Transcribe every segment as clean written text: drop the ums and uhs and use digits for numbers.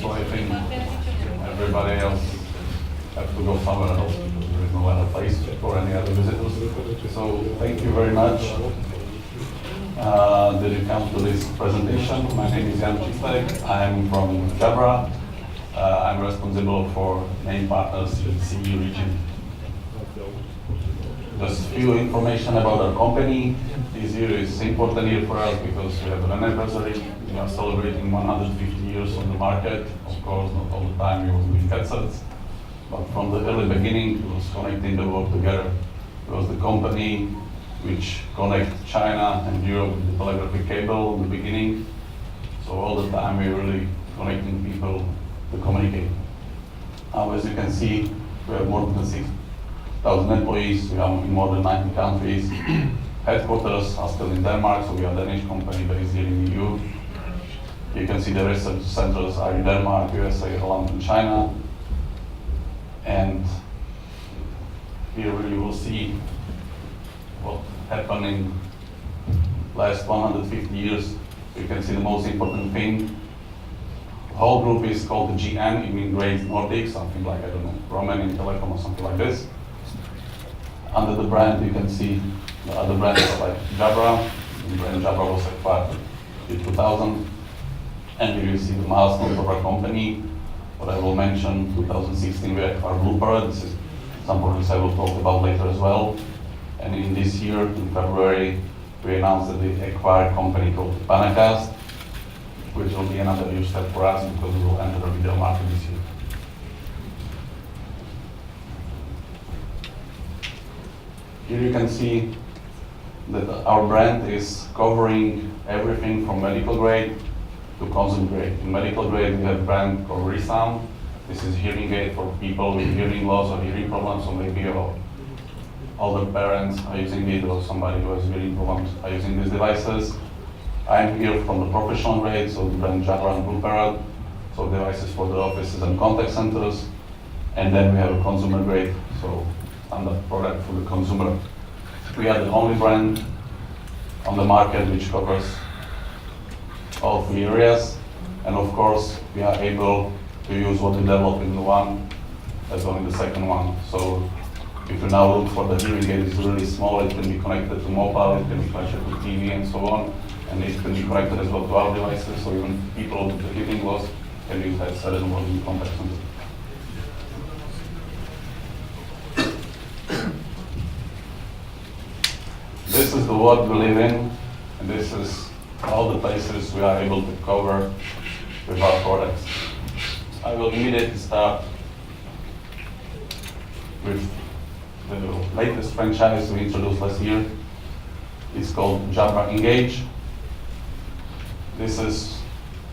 so I think everybody else have to go somewhere else because there is no other place for any other visitors. So thank you very much that you come to this presentation. My name is Jan Čistek. I'm from JABRA. I'm responsible for main partners in the CE region. Just few information about our company. This year is important year for us because we have an anniversary. We are celebrating 150 years on the market. Of course, not all the time we was doing headsets, but from the early beginning, it was connecting the world together. It was the company which connect China and Europe with the telegraphic cable in the beginning. So all the time we really connecting people to communicate. Now, as you can see, we have more than 6,000 employees. We are in more than 90 countries. Headquarters are still in Denmark, so we are a Danish company based here in the EU. You can see the research centers are in Denmark, USA, Holland, and China. And here you will see what happened in last 150 years. You can see the most important thing. The whole group is called the GN, it means Great Nordic, something like, I don't know, Romanian Telecom or something like this. Under the brand, you can see the other brands like JABRA. The brand JABRA was acquired in 2000. And here you see the milestones of our company. What I will mention, 2016 we acquired Bluebird. This is some products I will talk about later as well. And in this year, in February, we announced that we acquired a company called Panacast, which will be another huge step for us because we will enter the video market this year. Here you can see that our brand is covering everything from medical grade to consumer grade. In medical grade, we have a brand called ReSound. This is hearing aid for people with hearing loss or hearing problems, so maybe your older parents are using it, or somebody who has hearing problems are using these devices. I'm here from the professional grade, so the brand JABRA and Bluebird, so devices for the offices and contact centers. And then we have a consumer grade, so standard product for the consumer. We are the only brand on the market which covers all three areas. And of course, we are able to use what we develop in the one as well in the second one. So if you now look for the hearing aid, it's really small, it can be connected to mobile, it can be connected to TV and so on. And it can be connected as well to our devices, so even people with the hearing loss can use headset and work in contact center. This is the world we live in, and this is all the places we are able to cover with our products. I will immediately start with the latest franchise we introduced last year. It's called JABRA Engage. This is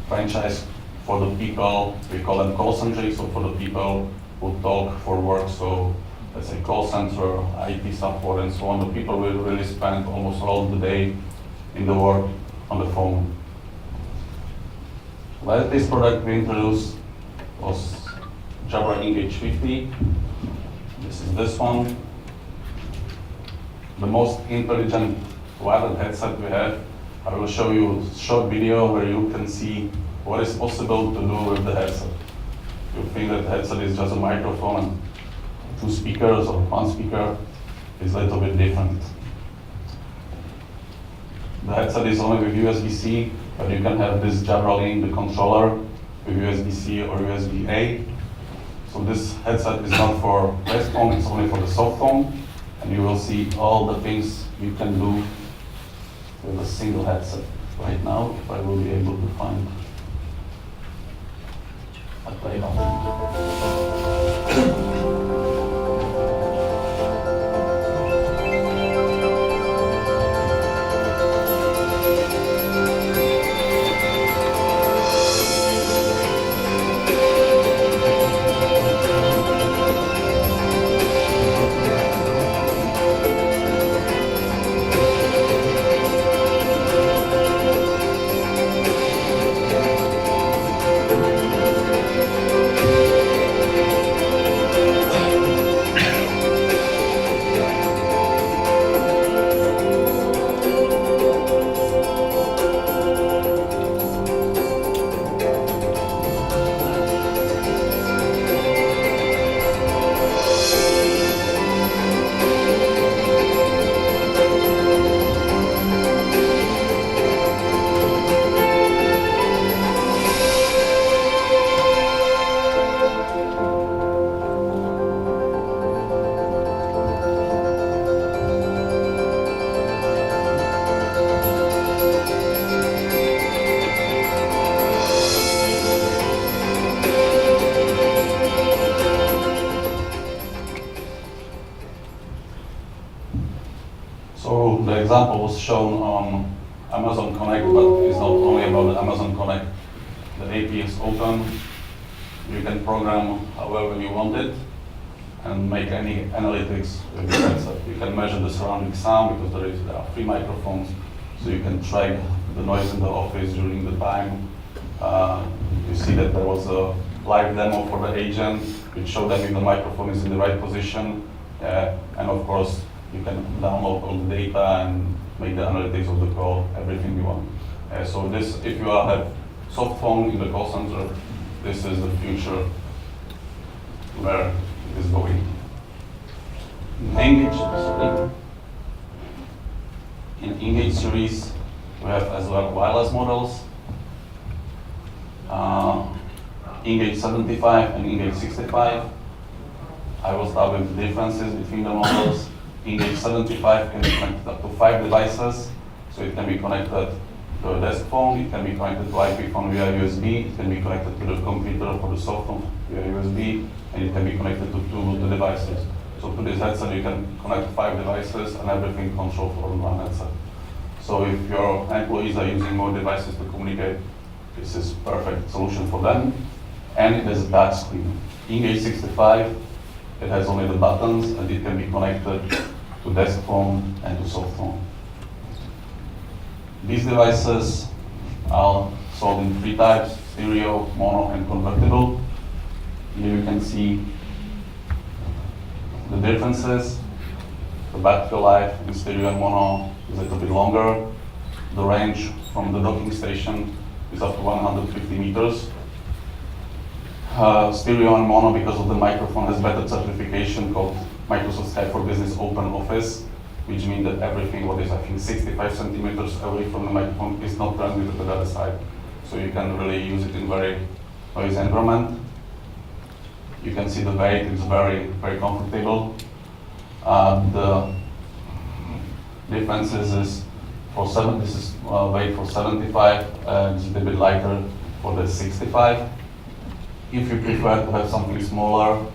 franchise for the people, we call them call centric, so for the people who talk for work, so let's say call center, IT support and so on. The people will really spend almost all the day in the work on the phone. The latest product we introduced was JABRA Engage 50. This is this one. The most intelligent wireless headset we have. I will show you a short video where you can see what is possible to do with the headset. You think that the headset is just a microphone and two speakers or one speaker. It's a little bit different. The headset is only with USB-C, but you can have this JABRA link, the controller, with USB-C or USB-A. So this headset is not for fast phone, it's only for the soft phone. And you will see all the things you can do with a single headset. Right now, if I will be able to find a play button. shown on Amazon Connect, but it's not only about Amazon Connect. The API is open. You can program however you want it and make any analytics with the headset. You can measure the surrounding sound because there are 3 microphones, so you can track the noise in the office during the time. You see that there was a live demo for the agent, which showed them if the microphone is in the right position. And of course, you can download all the data and make the analytics of the call, everything you want. So this, if you have soft phone in the call center, this is the future where it is going. In Engage series, we have as well wireless models. Engage 75 and Engage 65. I will start with the differences between the models. Engage 75 can be connected up to 5 devices, so it can be connected to a desk phone, it can be connected to IP phone via USB, it can be connected to the computer for the soft phone via USB, and it can be connected to 2 Bluetooth devices. So to this headset, you can connect 5 devices and everything controlled from one headset. So if your employees are using more devices to communicate, this is perfect solution for them. And it has a touch screen. Engage 65, it has only the buttons and it can be connected to desk phone and to soft phone. These devices are sold in 3 types: stereo, mono, and convertible. Here you can see the differences. The battery life in stereo and mono is a little bit longer. The range from the docking station is up to 150 meters. Stereo and mono, because of the microphone, has better certification called Microsoft Skype for Business Open Office, which means that everything what is, I think, 65 centimeters away from the microphone is not transmitted to the other side. So you can really use it in very noisy environment. You can see the weight, it's very, very comfortable. The differences is this is weight for 75, it's a little bit lighter for the 65. If you prefer to have something smaller,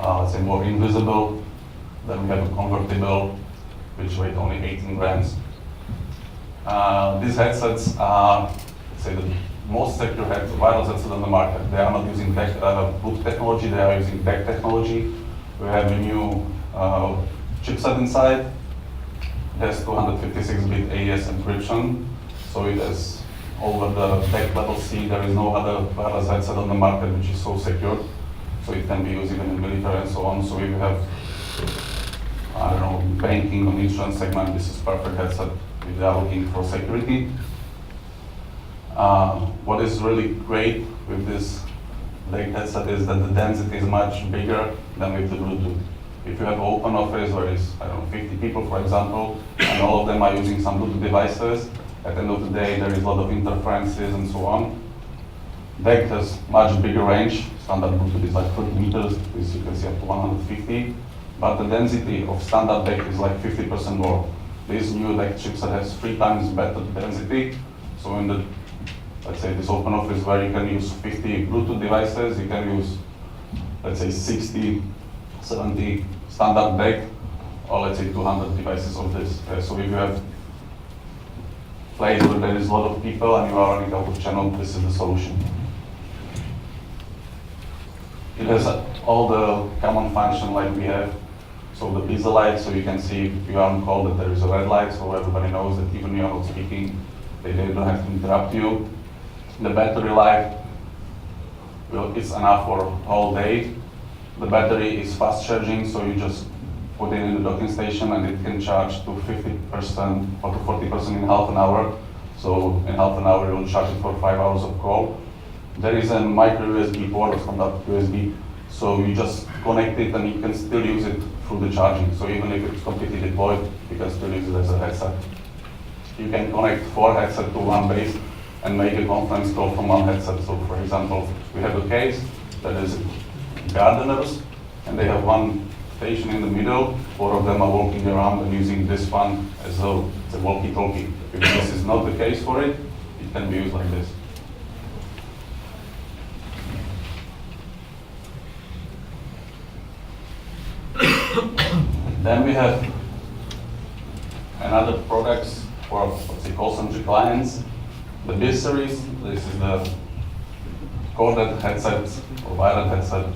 let's say more invisible, then we have a convertible, which weighs only 18 grams. These headsets are, let's say, the most secure wireless headset on the market. They are not using Bluetooth technology, they are using DAC technology. We have a new chipset inside. It has 256-bit AES encryption, so it has over the DAC level C. There is no other wireless headset on the market which is so secure. So it can be used even in military and so on. So if you have, I don't know, banking or insurance segment, this is perfect headset if they are looking for security. What is really great with this DAC headset is that the density is much bigger than with the Bluetooth. If you have an open office where it's, I don't know, 50 people, for example, and all of them are using some Bluetooth devices, at the end of the day, there is a lot of interferences and so on. DAC has much bigger range. Standard Bluetooth is like 30 meters, as you can see, up to 150. But the density of standard DAC is like 50% more. This new DAC chipset has 3 times better density. So in the, let's say, this open office where you can use 50 Bluetooth devices, you can use, let's say, 60, 70 standard DAC, or let's say 200 devices of this. So if you have place where there is a lot of people and you are running out of channel, this is the solution. It has all the common function like we have. So the busy light, so you can see if you are on call that there is a red light, so everybody knows that even you are not speaking, they don't have to interrupt you. The battery life, well, it's enough for a whole day. The battery is fast charging, so you just put it in the docking station and it can charge to 50% or to 40% in half an hour. So in half an hour, you'll charge it for 5 hours of call. There is a micro USB port, or standard USB, so you just connect it and you can still use it through the charging. So even if it's completely deployed, you can still use it as a headset. You can connect 4 headsets to one base and make a conference call from one headset. So for example, we have a case that is gardeners, and they have one station in the middle. 4 of them are walking around and using this one as though it's a walkie-talkie. If this is not the case for it, it can be used like this. Then we have another products for let's say call-centric clients. The B series, this is the corded headset or wired headset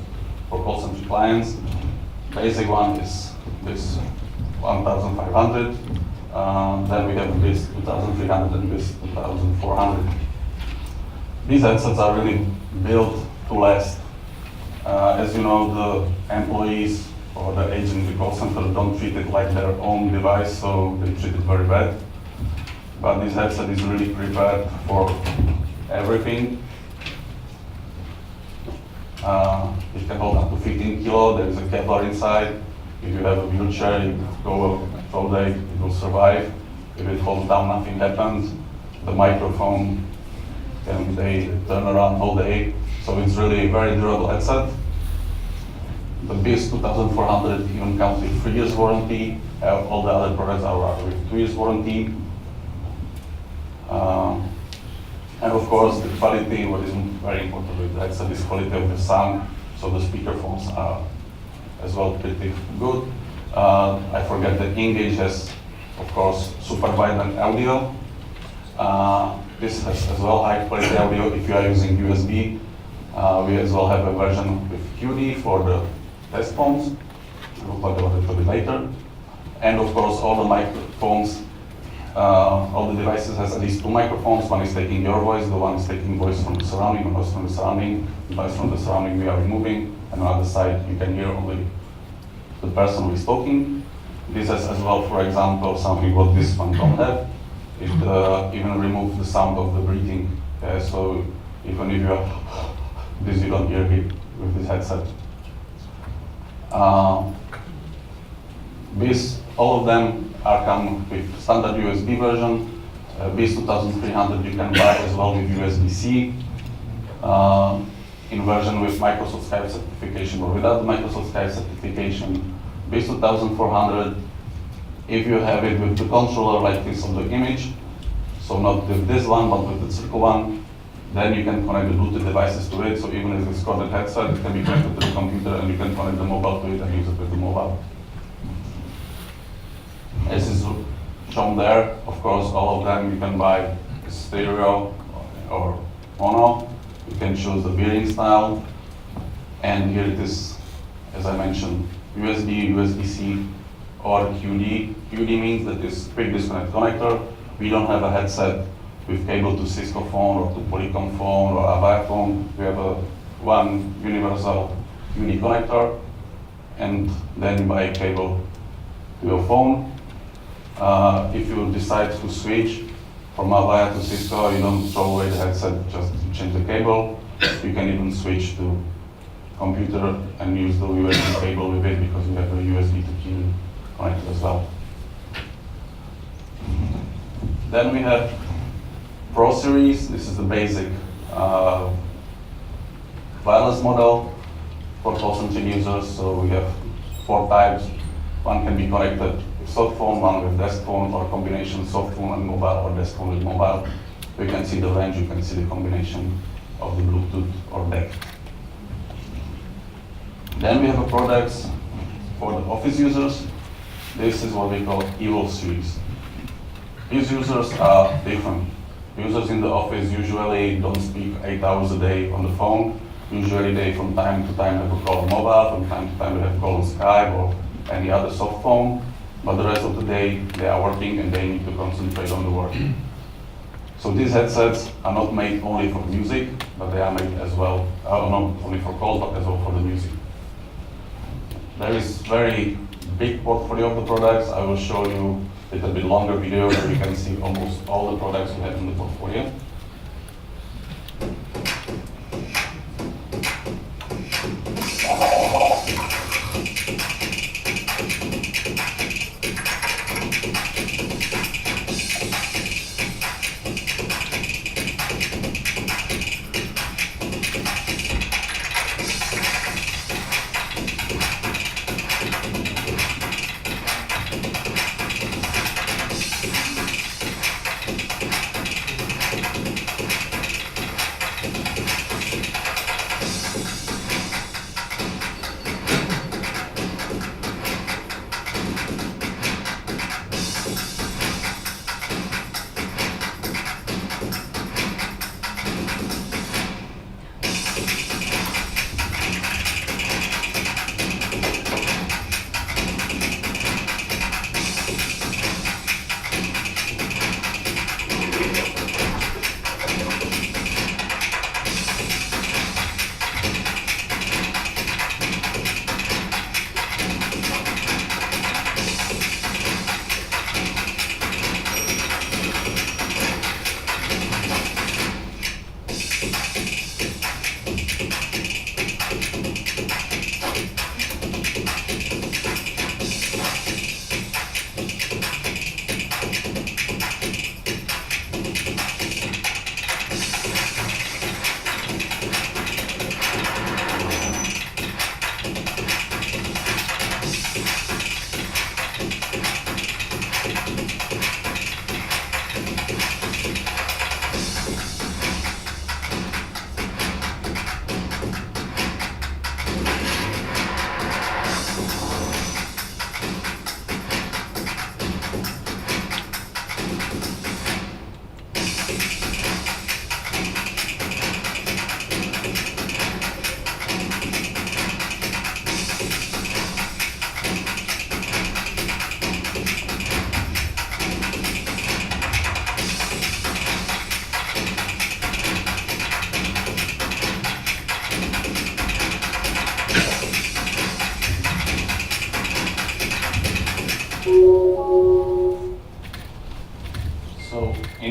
for call-centric clients. Basic one is this 1,500. Then we have this 2,300 and this 2,400. These headsets are really built to last. As you know, the employees or the agent in the call center don't treat it like their own device, so they treat it very bad. But this headset is really prepared for everything. It can hold up to 15 kilo. There is a Kevlar inside. If you have a wheelchair, you go all day, it will survive. If it falls down, nothing happens. The microphone can turn around all day. So it's really a very durable headset. The BIS 2400 even comes with 3 years warranty. All the other products are with 2 years warranty. And of course, the quality, what is very important with the headset is quality of the sound. So the speakerphones are as well pretty good. I forget that Engage has, of course, super wideband audio. This has as well high quality audio if you are using USB. We as well have a version with QD for the test phones. We'll talk about it a bit later. And of course, all the microphones, all the devices has at least 2 microphones. One is taking your voice, the one is taking voice from the surrounding, noise from the surrounding. The noise from the surrounding we are removing. And on the other side, you can hear only the person who is talking. This has as well, for example, something what this one don't have. It even removes the sound of the breathing. So even if you have this, you don't hear it with this headset. All of them come with standard USB version. BIS 2300 you can buy as well with USB-C. In version with Microsoft Skype certification or without the Microsoft Skype certification. BIS 2400, if you have it with the controller like this on the image, so not with this one, but with the circle one, then you can connect the Bluetooth devices to it. So even if it's corded headset, it can be connected to the computer and you can connect the mobile to it and use it with the mobile. As is shown there, of course, all of them you can buy stereo or mono. You can choose the bearing style. And here it is, as I mentioned, USB, USB-C, or QD. QD means that it's quick disconnect connector. We don't have a headset with cable to Cisco phone or to Polycom phone or Avaya phone. We have one universal QD connector, and then you buy a cable to your phone. If you decide to switch from Avaya to Cisco, you don't throw away the headset, just change the cable. You can even switch to computer and use the USB cable with it because we have a USB to QD connector as well. Then we have Pro Series. This is the basic wireless model for call-centric users. So we have 4 types. One can be connected with soft phone, one with desk phone, or a combination soft phone and mobile, or desk phone with mobile. You can see the range, you can see the combination of the Bluetooth or DEC. Then we have products for the office users. This is what we call Evo Series. These users are different. Users in the office usually don't speak 8 hours a day on the phone. Usually they from time to time have a call on mobile, from time to time they have a call on Skype or any other soft phone. But the rest of the day they are working and they need to concentrate on the work. So these headsets are not made only for music, but they are made as well, not only for calls, but as well for the music. There is very big portfolio of the products. I will show you a little bit longer video where you can see almost all the products we have in the portfolio.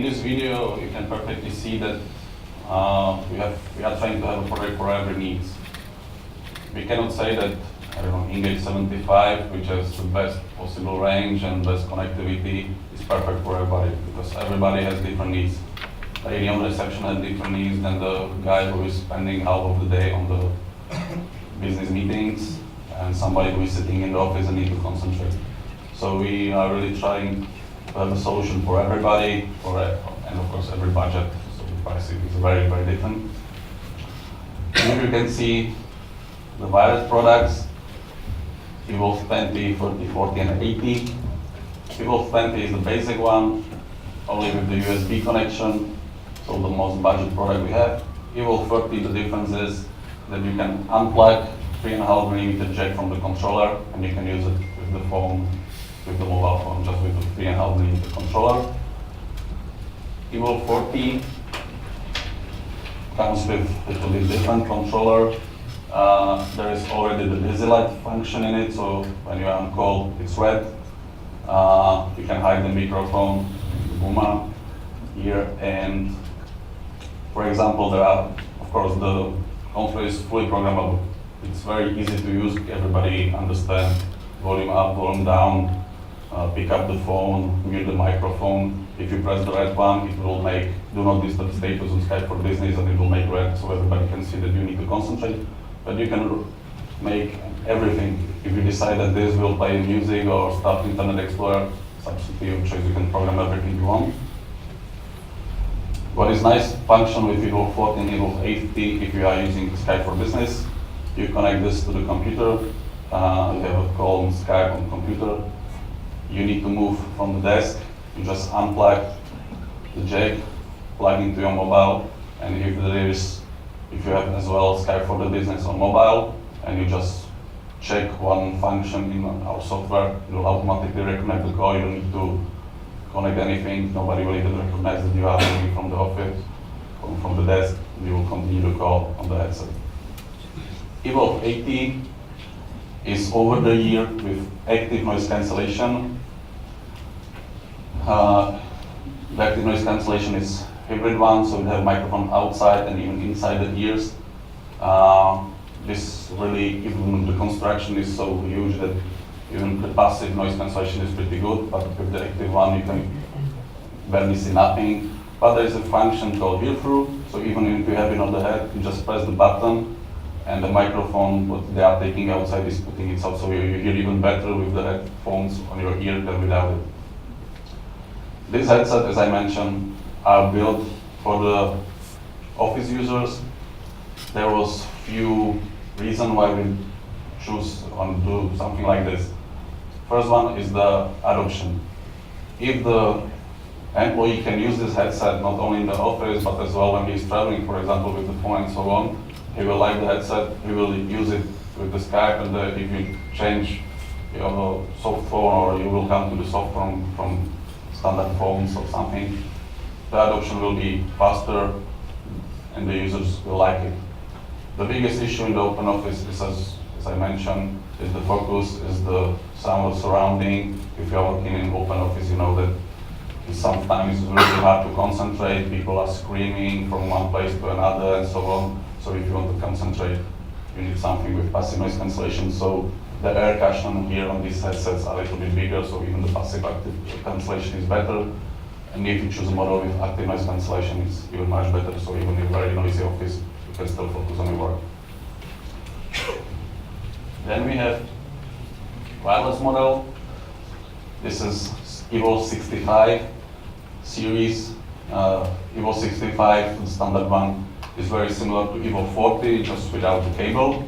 in this video, you can perfectly see that we are trying to have a product for every needs. We cannot say that, I don't know, Engage 75, which has the best possible range and best connectivity, is perfect for everybody, because everybody has different needs. Lady on reception has different needs than the guy who is spending half of the day on the business meetings, and somebody who is sitting in the office and need to concentrate. So we are really trying to have a solution for everybody, and of course every budget. So the pricing is very, very different. Here you can see the wireless products, Evolve 20, 30, 40, and 80. Evolve 20 is the basic one, only with the USB connection, so the most budget product we have. Evolve 30, the difference is that you can unplug 3.5mm jack from the controller, and you can use it with the phone, with the mobile phone, just with the 3.5mm controller. Evolve 40 comes with a little bit different controller. There is already the busy light function in it, so when you are on call, it's red. You can hide the microphone, the boomer here, and for example, there are, of course, the controller is fully programmable. It's very easy to use. Everybody understands volume up, volume down, pick up the phone, mute the microphone. If you press the red one, it will make do not disturb status on Skype for Business, and it will make red so everybody can see that you need to concentrate. But you can make everything. If you decide that this will play music or start Internet Explorer, it's absolutely your choice. You can program everything you want. What is nice function with Evolve 14, Evolve 80, if you are using Skype for Business, you connect this to the computer. You have a call on Skype on computer. You need to move from the desk. You just unplug the jack, plug into your mobile, and if you have as well Skype for the Business on mobile, and you just check one function in our software, it will automatically recognize the call. You don't need to connect anything. Nobody will even recognize that you are moving from the office, from the desk. You will continue the call on the headset. Evolve 80 is over the year with active noise cancellation. The active noise cancellation is hybrid one, so we have microphone outside and even inside the ears. This really, even the construction is so huge that even the passive noise cancellation is pretty good, but with the active one you can barely see nothing. But there is a function called hear through, so even if you have it on the head, you just press the button and the microphone, what they are taking outside, is putting it out, so you hear even better with the headphones on your ear than without it. This headset, as I mentioned, are built for the office users. There was few reasons why we choose to do something like this. First one is the adoption. If the employee can use this headset not only in the office but as well when he's traveling, for example, with the phone and so on, he will like the headset, he will use it with the Skype, and if you change your soft phone or you will come to the soft phone from standard phones or something, the adoption will be faster and the users will like it. The biggest issue in the open office is, as I mentioned, is the focus, is the sound of surrounding. If you are working in open office, you know that sometimes it's really hard to concentrate. People are screaming from one place to another and so on. So if you want to concentrate, you need something with passive noise cancellation. So the air cushion here on these headsets are a little bit bigger, so even the passive active cancellation is better. And if you choose a model with active noise cancellation, it's even much better. So even in a very noisy office, you can still focus on your work. Then we have wireless model. This is Evolve 65 series. Evolve 65, the standard one, is very similar to Evolve 40, just without the cable.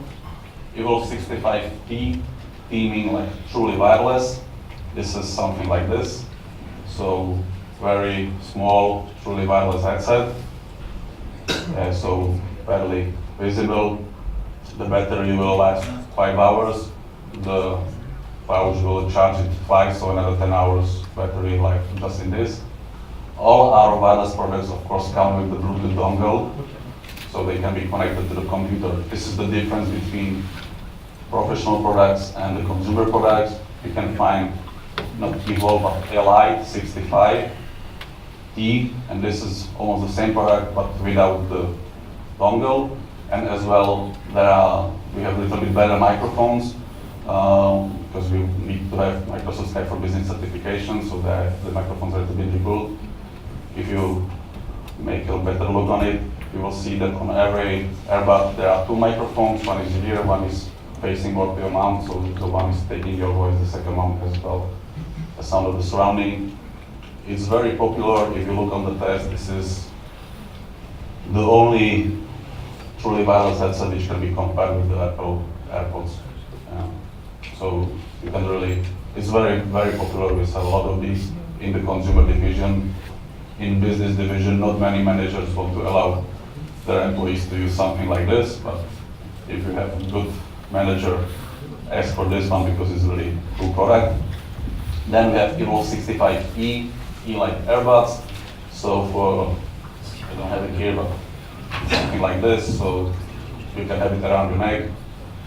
Evolve 65T, T meaning like truly wireless. This is something like this. So very small, truly wireless headset. So barely visible. The battery will last 5 hours. The pouch will charge it twice, so another 10 hours battery, like just in this. All our wireless products, of course, come with the Bluetooth dongle, so they can be connected to the computer. This is the difference between professional products and the consumer products. You can find not Evolve, but Elite 65. T, and this is almost the same product but without the dongle. And as well, we have a little bit better microphones because we need to have Microsoft Skype for Business certification, so the microphones are a little bit good. If you make a better look on it, you will see that on every earbud there are two microphones. One is here, one is facing more to your mouth, so the one is taking your voice, the second one as well the sound of the surrounding. It's very popular. If you look on the test, this is the only truly wireless headset which can be compared with the Apple AirPods. So you can really, it's very, very popular. We sell a lot of these in the consumer division. In business division, not many managers want to allow their employees to use something like this, but if you have a good manager, ask for this one because it's really a cool product. Then we have Evolve 65E, E like earbuds. So for, I don't have it here, but something like this, so you can have it around your neck.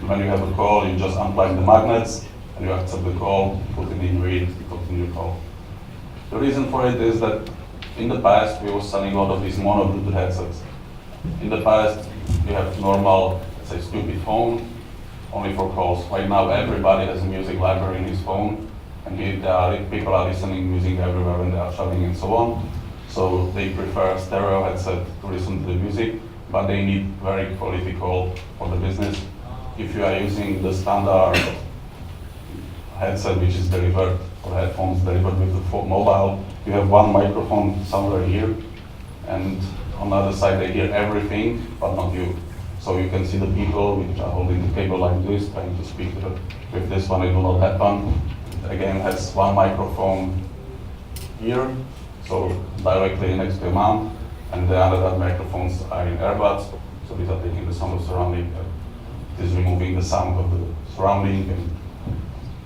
When you have a call, you just unplug the magnets and you accept the call, put it in your ear, continue your call. The reason for it is that in the past, we were selling a lot of these mono Bluetooth headsets. In the past, you have normal, let's say, stupid phone, only for calls. Right now, everybody has a music library in his phone, and people are listening music everywhere when they are traveling and so on. So they prefer a stereo headset to listen to the music, but they need very quality call for the business. If you are using the standard headset which is delivered, or headphones delivered with the mobile, you have one microphone somewhere here, and on the other side they hear everything, but not you. So you can see the people which are holding the cable like this, trying to speak to it. With this one it will not happen. It again has one microphone here, so directly next to your mouth, and the other microphones are in earbuds, so these are taking the sound of surrounding. It is removing the sound of the surrounding, and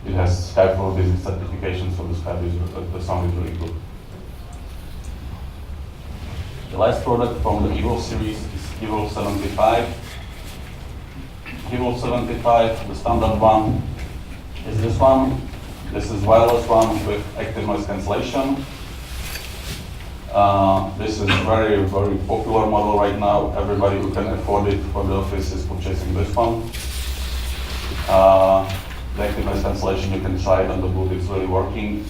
it has Skype for Business certification, so the sound is really good. The last product from the Evolve series is Evolve 75. Evolve 75, the standard one, is this one. This is wireless one with active noise cancellation. This is very, very popular model right now. Everybody who can afford it for the office is purchasing this one. The active noise cancellation, you can try it on the boot, it's really working.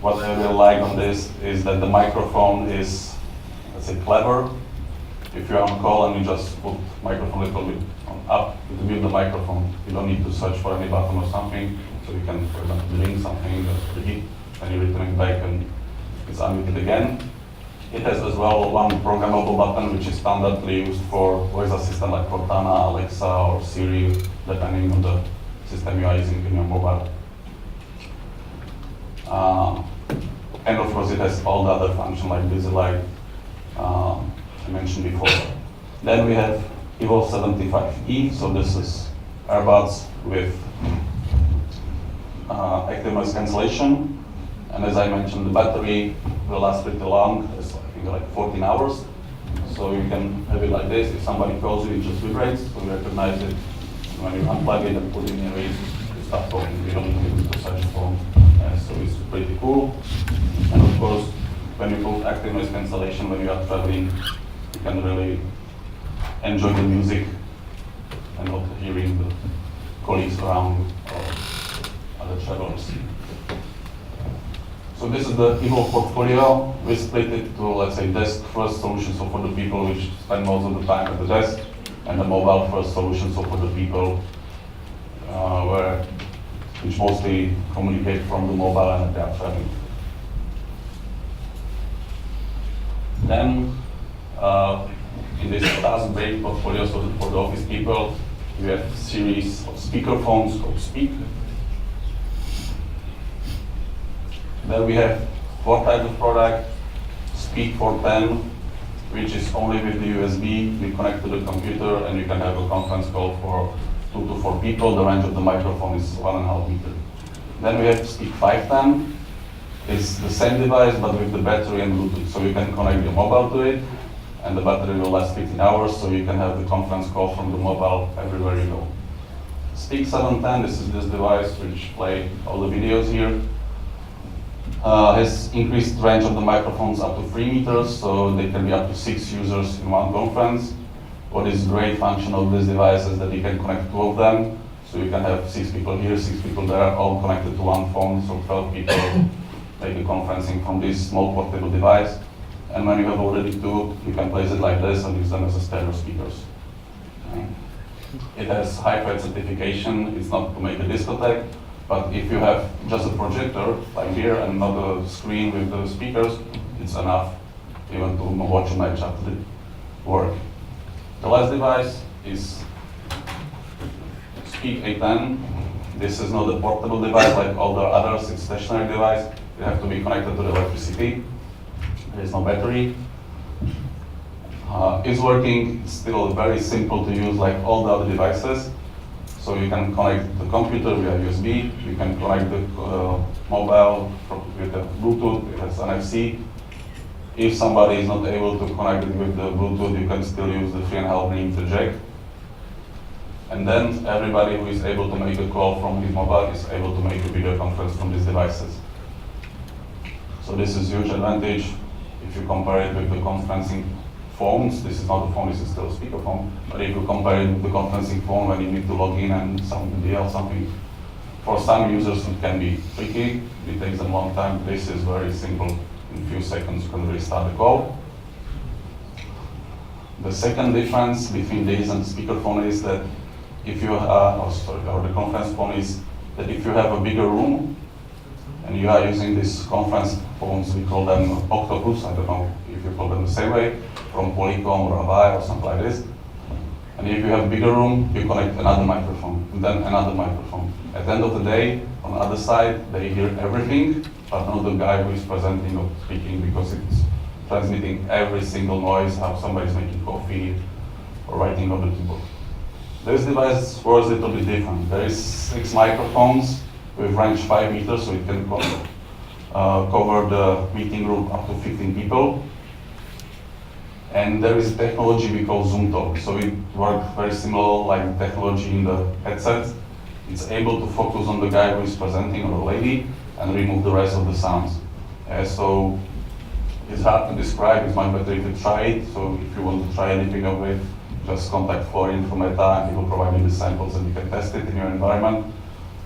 What I really like on this is that the microphone is, let's say, clever. If you're on call and you just put microphone a little bit up to mute the microphone, you don't need to search for any button or something. So you can, for example, link something, hit, and you return it back and it's unmuted again. It has as well one programmable button which is standardly used for voice assistant like Cortana, Alexa, or Siri, depending on the system you are using in your mobile. And of course it has all the other functions like busy light, I mentioned before. Then we have Evolve 75E, so this is earbuds with active noise cancellation. And as I mentioned, the battery will last pretty long, it's I think like 14 hours. So you can have it like this. If somebody calls you, it just vibrates, so you recognize it. When you unplug it and put it in your ear, you start talking. You don't need to search for so it's pretty cool. And of course, when you put active noise cancellation, when you are traveling, you can really enjoy the music and not hearing the colleagues around you or other travelers. So this is the Evolve portfolio. We split it to, let's say, desk first solution, so for the people which spend most of the time at the desk, and the mobile first solution, so for the people which mostly communicate from the mobile and they are traveling. Then in this task-based portfolio, so for the office people, we have a series of speaker phones called Speak. Then we have 4 types of product. Speak 410, which is only with the USB. You connect to the computer and you can have a conference call for 2 to 4 people. The range of the microphone is 1.5 meters. Then we have Speak 510. It's the same device but with the battery and Bluetooth. So you can connect your mobile to it and the battery will last 15 hours, so you can have the conference call from the mobile everywhere you go. Speak 710, this is this device which play all the videos here. Has increased range of the microphones up to 3 meters, so they can be up to 6 users in one conference. What is great function of this device is that you can connect 2 of them, so you can have 6 people here, 6 people there, all connected to one phone, so 12 people make a conferencing from this small portable device. And when you have already 2, you can place it like this and use them as a stereo speakers. It has hi-fi certification. It's not to make a discotheque, but if you have just a projector like here and not a screen with the speakers, it's enough even to watch a match after the work. The last device is Speak A10. This is not a portable device like all the others. It's a stationary device. You have to be connected to the electricity. There is no battery. It's working. It's still very simple to use like all the other devices. So you can connect the computer via USB. You can connect the mobile with the Bluetooth. It has NFC. If somebody is not able to connect it with the Bluetooth, you can still use the 3.5 millimeter jack. And then everybody who is able to make a call from his mobile is able to make a video conference from these devices. So this is a huge advantage if you compare it with the conferencing phones. This is not a phone, this is still a speakerphone. But if you compare it with the conferencing phone when you need to log in and something, for some users it can be tricky. It takes them a long time. This is very simple. In a few seconds you can really start the call. The second difference between this and speakerphone is that if you or the conference phone is that if you have a bigger room and you are using these conference phones, we call them Octopus, I don't know if you call them the same way, from Polycom or Avaya or something like this. And if you have a bigger room, you connect another microphone, and then another microphone. At the end of the day, on the other side, they hear everything, but not the guy who is presenting or speaking, because it's transmitting every single noise, how somebody's making coffee or writing on the keyboard. This device works a little bit different. There is 6 microphones with range 5 meters, so it can cover the meeting room up to 15 people. And there is a technology we call Zoom Talk. So it works very similar like technology in the headsets. It's able to focus on the guy who is presenting or the lady and remove the rest of the sounds. So it's hard to describe. It's much better if you try it. So if you want to try anything of it, just contact Florian from Meta and he will provide you the samples and you can test it in your environment.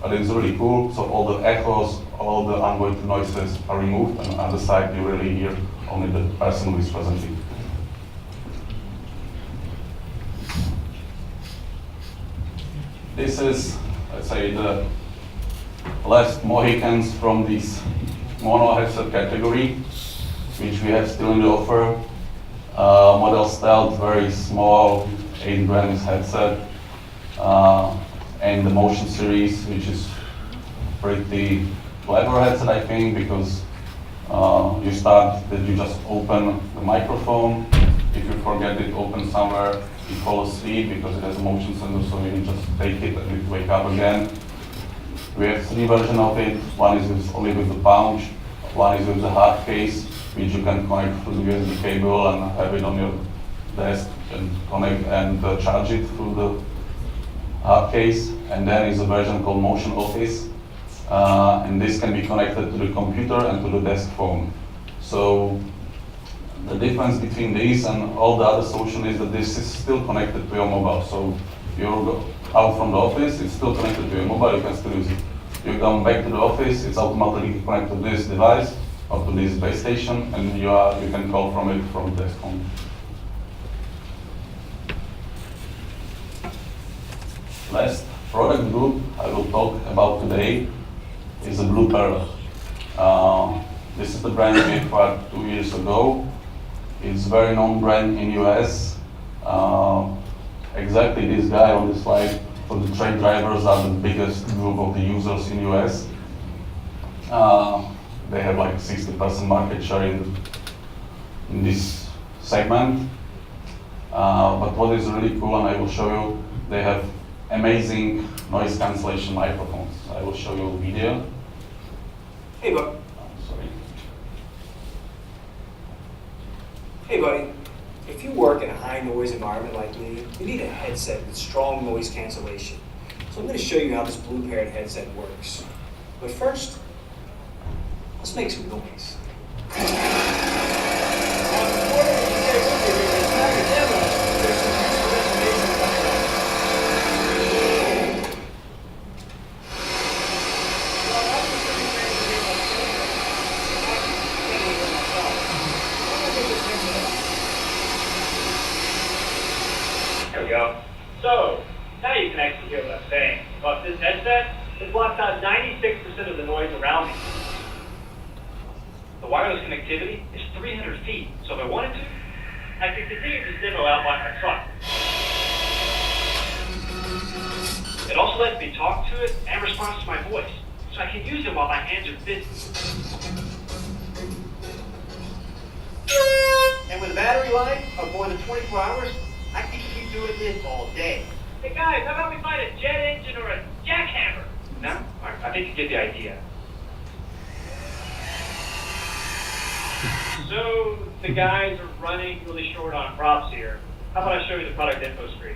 But it's really cool. So all the echoes, all the unwanted noises are removed, and on the other side you really hear only the person who is presenting. This is, let's say, the last Mohicans from this mono headset category, which we have still in the offer. Model Stealth, very small, 8 grams headset, and the Motion series, which is pretty clever headset, I think, because you start that you just open the microphone. If you forget it open somewhere, you fall asleep because it has a motion sensor, so you just take it and you wake up again. We have 3 versions of it. One is only with the pouch, one is with the hard case, which you can connect through the USB cable and have it on your desk and connect and charge it through the hard case. And then is a version called Motion Office, and this can be connected to the computer and to the desk phone. So the difference between these and all the other solutions is that this is still connected to your mobile. So you go out from the office, it's still connected to your mobile, you can still use it. You come back to the office, it's automatically connected to this device or to this base station, and you can call from it from the desk phone. Last product group I will talk about today is the Blue Pearl. This is the brand we acquired 2 years ago. It's a very known brand in US. Exactly this guy on this slide, for the truck drivers are the biggest group of the users in US. They have like 60% market share in this segment. But what is really cool, and I will show you, they have amazing noise cancellation microphones. I will show you a video. Hey, bud. Sorry. Hey, buddy. If you work in a high noise environment like me, you need a headset with strong noise cancellation. So I'm going to show you how this blue paired headset works. But first, Let's make some noise. There we go. So, now you can actually hear what I'm saying. But this headset, it blocks out 96% of the noise around me. The wireless connectivity is 300 feet, so if I wanted to, I could continue this demo out by my truck. It also lets me talk to it and respond to my voice, so I can use it while my hands are busy. And with a battery life of more than 24 hours, I can keep doing this all day. Hey guys, how about we find a jet engine or a jackhammer? No? I think you get the idea. So, the guys are running really short on props here. How about I show you the product info screen?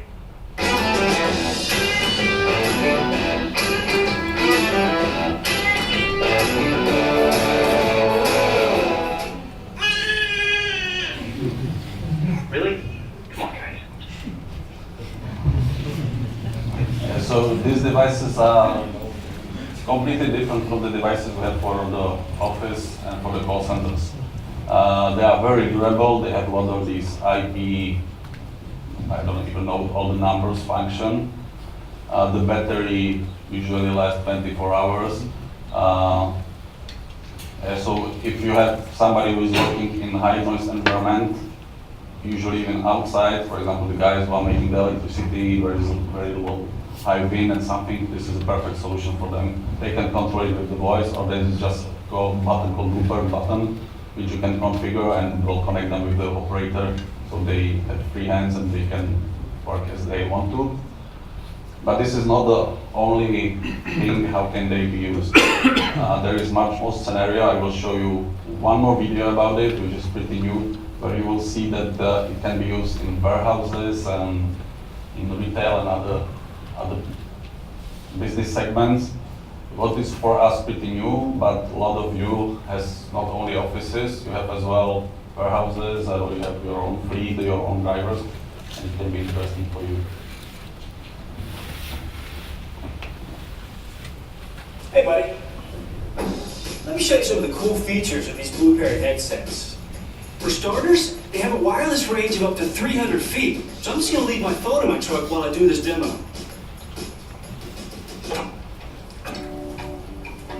Really? Come on, guys. So these devices are completely different from the devices we have for the office and for the call centers. They are very durable. They have a lot of these IP, I don't even know all the numbers function. The battery usually lasts 24 hours. So if you have somebody who is working in high noise environment, usually even outside, for example, the guys who are making the electricity, there is very low high wind and something, this is a perfect solution for them. They can control it with the voice, or there is just a button called Looper button, which you can configure and will connect them with the operator, so they have free hands and they can work as they want to. But this is not the only thing how can they be used. There is much more scenario. I will show you one more video about it, which is pretty new, where you will see that it can be used in warehouses and in retail and other business segments. What is for us pretty new, but a lot of you has not only offices, you have as well warehouses, or you have your own fleet, your own drivers, and it can be interesting for you. Hey, buddy. Let me show you some of the cool features of these Blue Parrot headsets. For starters, they have a wireless range of up to 300 feet, so I'm just going to leave my phone in my truck while I do this demo.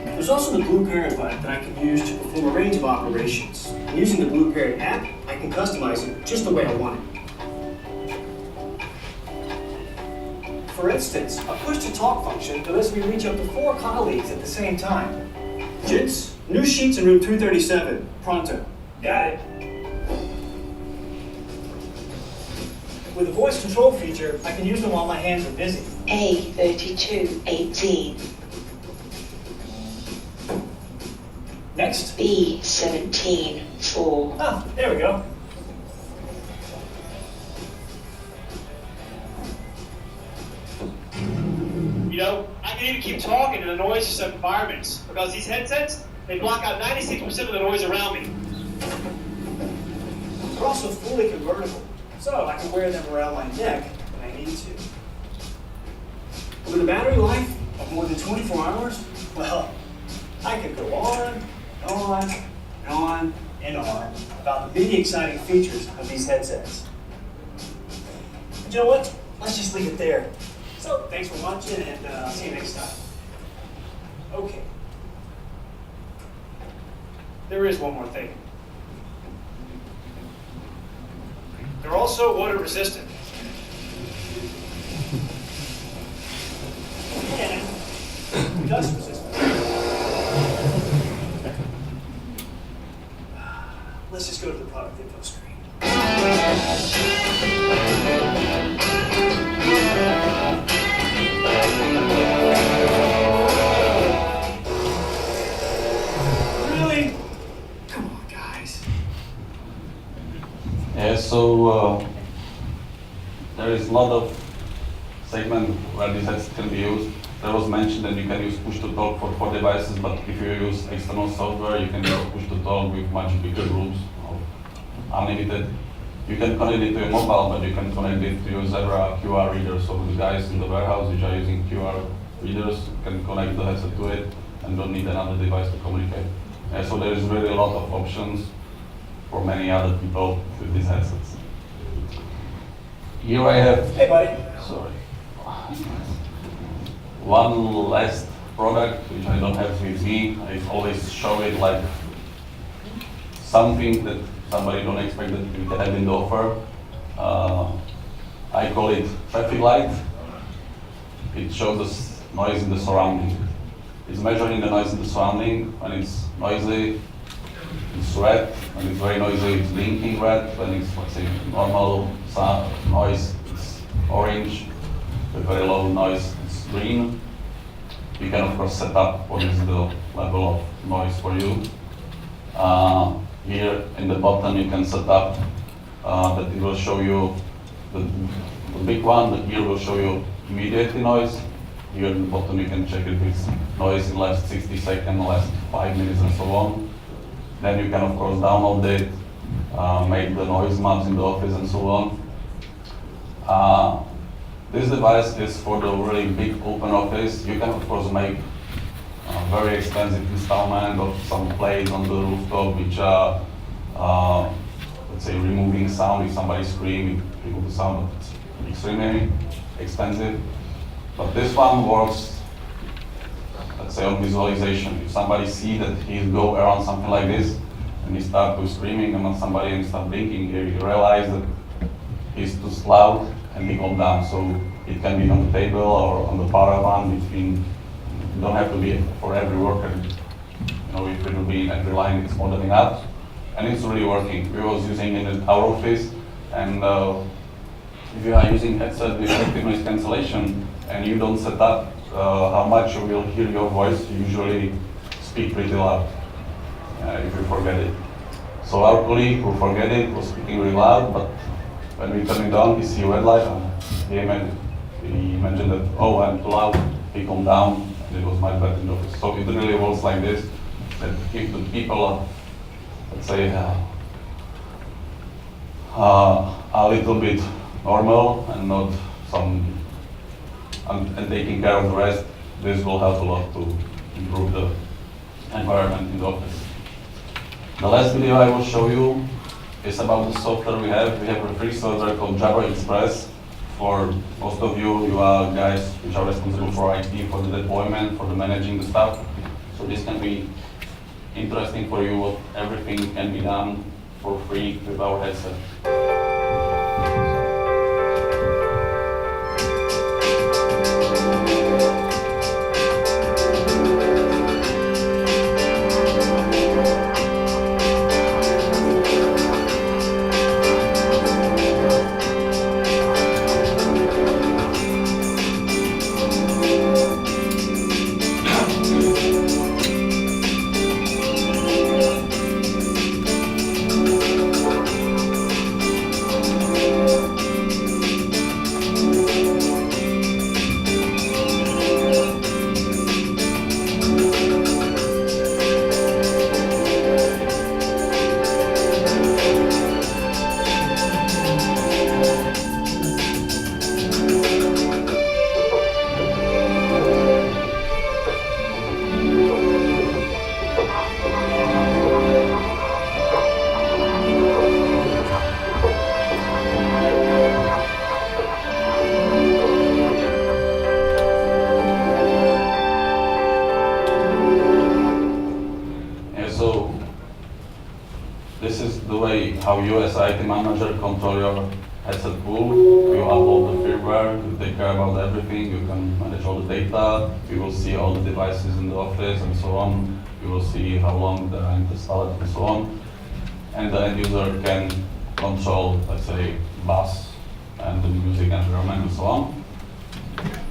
There's also the Blue Parrot button that I can use to perform a range of operations. And using the Blue Parrot app, I can customize it just the way I want it. For instance, a push-to-talk function that lets me reach up to 4 colleagues at the same time. Gents, new sheets in room 237. Pronto. Got it. With the voice control feature, I can use them while my hands are busy. A3218. Next. B174. Ah, there we go. You know, I can even keep talking in the noisiest of environments because these headsets, they block out 96% of the noise around me. They're also fully convertible, so I can wear them around my neck when I need to. With a battery life of more than 24 hours, well, I could go on, and on, and on, and on about the many exciting features of these headsets. But you know what? Let's just leave it there. So, thanks for watching, and I'll see you next time. Okay. There is one more thing. They're also water resistant. And dust resistant. Let's just go to the product info screen. Really? Come on, guys. Yeah, so there is a lot of segment where these headsets can be used. there was mentioned that you can use push to talk for 4 devices, but if you use external software, you can use push to talk with much bigger groups of unlimited. You can connect it to your mobile, but you can connect it to your JABRA QR reader. So the guys in the warehouse which are using QR readers can connect the headset to it and don't need another device to communicate. So there is really a lot of options for many other people with these headsets. Here I have, Hey, buddy. sorry, one last product which I don't have with me. I always show it like something that somebody don't expect that you can have in the offer. I call it traffic light. It shows us noise in the surrounding. It's measuring the noise in the surrounding. When it's noisy, it's red. When it's very noisy, it's blinking red. When it's, let's say, normal sound noise, it's orange. With very low noise, it's green. You can, of course, set up what is the level of noise for you. Here in the bottom, you can set up that it will show you the big one, but here will show you immediately noise. Here in the bottom, you can check if it's noise in last 60 seconds, last 5 minutes, and so on. Then you can, of course, download it, make the noise maps in the office, and so on. This device is for the really big open office. You can, of course, make very expensive installment of some plates on the rooftop, which are, let's say, removing sound. If somebody screams, remove the sound. It's extremely expensive. But this one works, let's say, on visualization. If somebody sees that he go around something like this, and he starts to screaming, and when somebody starts blinking, you realize that he's too loud, and he calm down. So it can be on the table or on the paravan between. You don't have to be for every worker. You know, if it will be in every line, it's more than enough. And it's really working. We was using it in our office, and if you are using headset with active noise cancellation, and you don't set up how much you will hear your voice, you usually speak pretty loud if you forget it. So our colleague who forget it was speaking really loud, but when we turn it on, he see red light, and he imagined that, oh, I'm too loud. He calmed down, and it was much better in the office. So it really works like this, that if the people, let's say, a little bit normal and not some, and taking care of the rest, this will help a lot to improve the environment in the office. The last video I will show you is about the software we have. We have a free software called JABRA Express. For most of you, you are guys which are responsible for IT, for the deployment, for the managing the stuff. So this can be interesting for you. Everything can be done for free with our headset. This is the way how you as IT manager control your headset pool. You upload the firmware, you take care about everything, you can manage all the data, you will see all the devices in the office and so on. You will see how long they are installed and so on. And the end user can control, let's say, bus and the music environment and so on.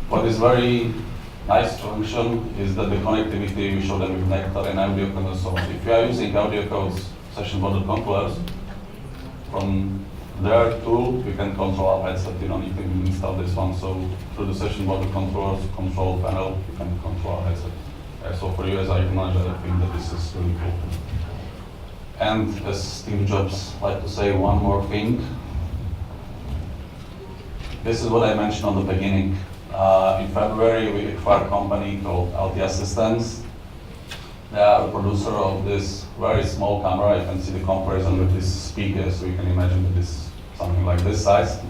What is very nice function is that the connectivity, we show them with Nectar and audio code and so on. If you are using audio codes session border controllers from their tool, we can control our headset. You don't need to install this one. So through the session button controllers, control panel, you can control our headset. So for you as IT manager, I think that this is really cool. And as Steve Jobs liked to say, one more thing. This is what I mentioned on the beginning. In February, we acquired a company called LT Systems. They are a producer of this very small camera. You can see the comparison with this speaker, so you can imagine that this is something like this size.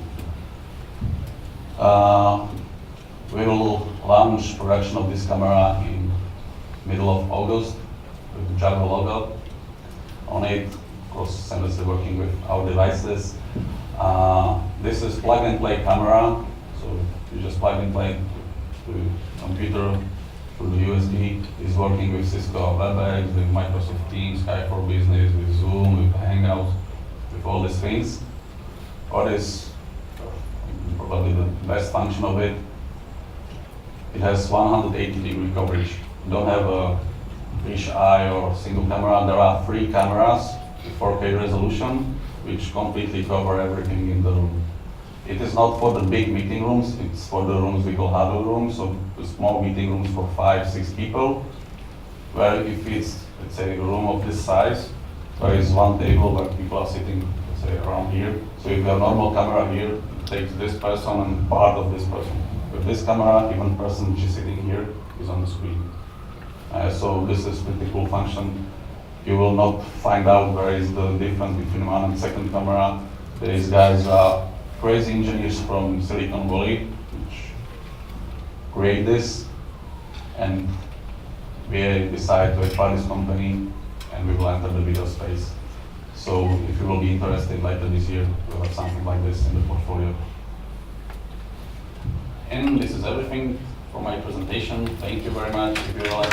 We will launch production of this camera in middle of August with the JABRA logo on it. Of course, seamlessly working with our devices. This is plug-and-play camera, so you just plug and play to the computer through the USB. It's working with Cisco WebEx, with Microsoft Teams, Skype for Business, with Zoom, with Hangouts, with all these things. What is probably the best function of it? It has 180-degree coverage. You don't have a fish eye or single camera. There are 3 cameras with 4K resolution, which completely cover everything in the room. It is not for the big meeting rooms, it's for the rooms we call huddle rooms, so the small meeting rooms for 5-6 people, where if it's, let's say, a room of this size, there is one table where people are sitting, let's say, around here. So if you have a normal camera here, it takes this person and part of this person. With this camera, even person which is sitting here is on the screen. So this is pretty cool function. You will not find out where is the difference between one and second camera. These guys are crazy engineers from Silicon Valley, which create this, and we decided to acquire this company, and we will enter the video space. So if you will be interested later this year, we'll have something like this in the portfolio. And this is everything for my presentation. Thank you very much. If you like